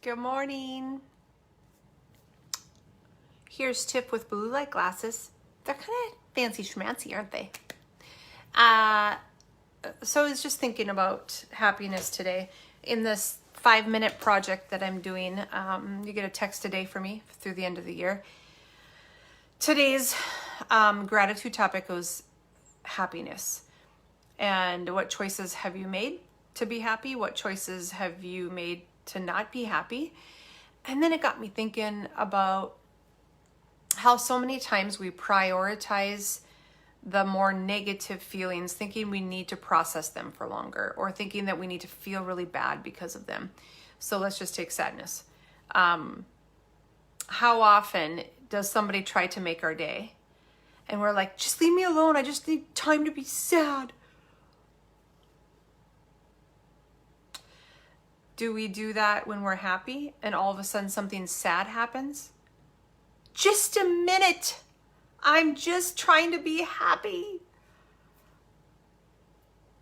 Good morning. Here's Tiff with blue light glasses. They're kind of fancy schmancy, aren't they? So I was just thinking about happiness today. In this 5-minute project that I'm doing, you get a text a day from me through the end of the year. Today's gratitude topic was happiness. And what choices have you made to be happy? What choices have you made to not be happy? And then it got me thinking about how so many times we prioritize the more negative feelings, thinking we need to process them for longer, or thinking that we need to feel really bad because of them. So let's just take sadness. How often does somebody try to make our day? And we're like, just leave me alone. I just need time to be sad. Do we do that when we're happy and all of a sudden something sad happens? Just a minute. I'm just trying to be happy.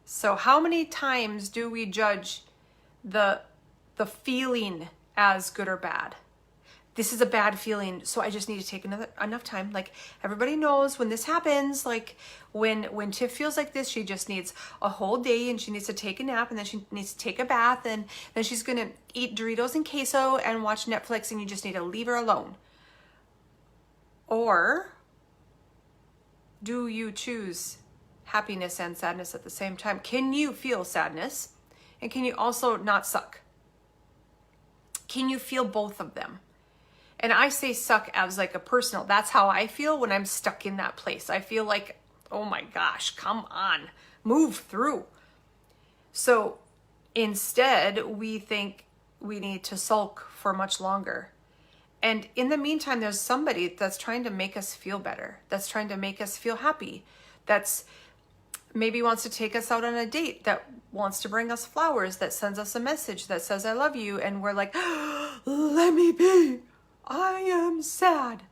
So how many times do we judge the feeling as good or bad? This is a bad feeling, so I just need to take enough time. Like, everybody knows when this happens, like when Tiff feels like this, she just needs a whole day and she needs to take a nap, and then she needs to take a bath, and then she's gonna eat Doritos and queso and watch Netflix, and you just need to leave her alone. Or do you choose happiness and sadness at the same time? Can you feel sadness? And can you also not suck? Can you feel both of them? And I say suck as like a personal, that's how I feel when I'm stuck in that place. I feel like, oh my gosh, come on, move through. So instead, we think we need to sulk for much longer. And in the meantime, there's somebody that's trying to make us feel better, that's trying to make us feel happy, that's maybe wants to take us out on a date, that wants to bring us flowers, that sends us a message that says, I love you. And we're like, let me be. I am sad.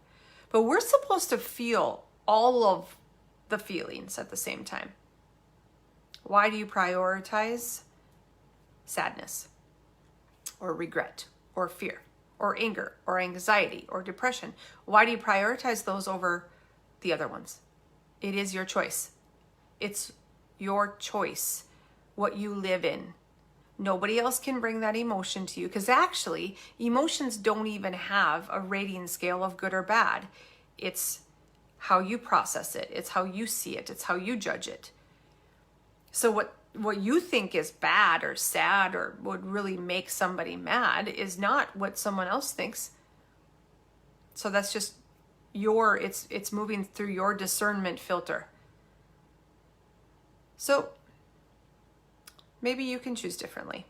But we're supposed to feel all of the feelings at the same time. Why do you prioritize sadness or regret or fear or anger or anxiety or depression? Why do you prioritize those over the other ones? It is your choice. It's your choice what you live in. Nobody else can bring that emotion to you, because actually emotions don't even have a rating scale of good or bad. It's how you process it. It's how you see it. It's how you judge it. So what you think is bad or sad or would really make somebody mad is not what someone else thinks. So that's just it's moving through your discernment filter. So maybe you can choose differently.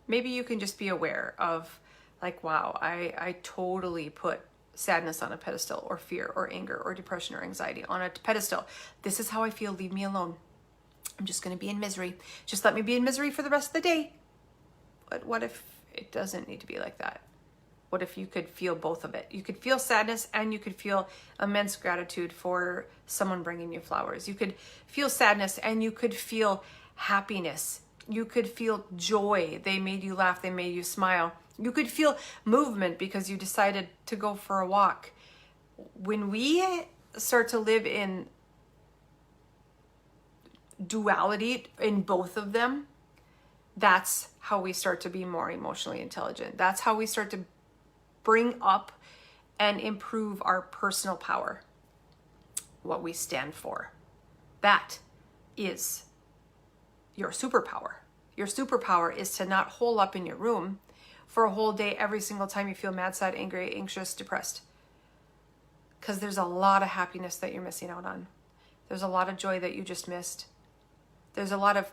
Maybe you can just be aware of, like, wow, I totally put sadness on a pedestal, or fear or anger or depression or anxiety on a pedestal. This is how I feel. Leave me alone. I'm just going to be in misery. Just let me be in misery for the rest of the day. But what if it doesn't need to be like that? What if you could feel both of it? You could feel sadness and you could feel immense gratitude for someone bringing you flowers. You could feel sadness and you could feel happiness. You could feel joy. They made you laugh. They made you smile. You could feel movement because you decided to go for a walk. When we start to live in duality in both of them, that's how we start to be more emotionally intelligent. That's how we start to bring up and improve our personal power, what we stand for. That is your superpower. Your superpower is to not hole up in your room for a whole day every single time you feel mad, sad, angry, anxious, depressed. Because there's a lot of happiness that you're missing out on. There's a lot of joy that you just missed. There's a lot of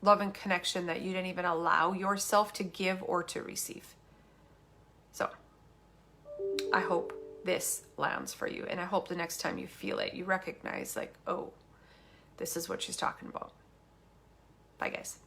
love and connection that you didn't even allow yourself to give or to receive. So I hope this lands for you. And I hope the next time you feel it, you recognize, like, oh, this is what she's talking about. Bye, guys.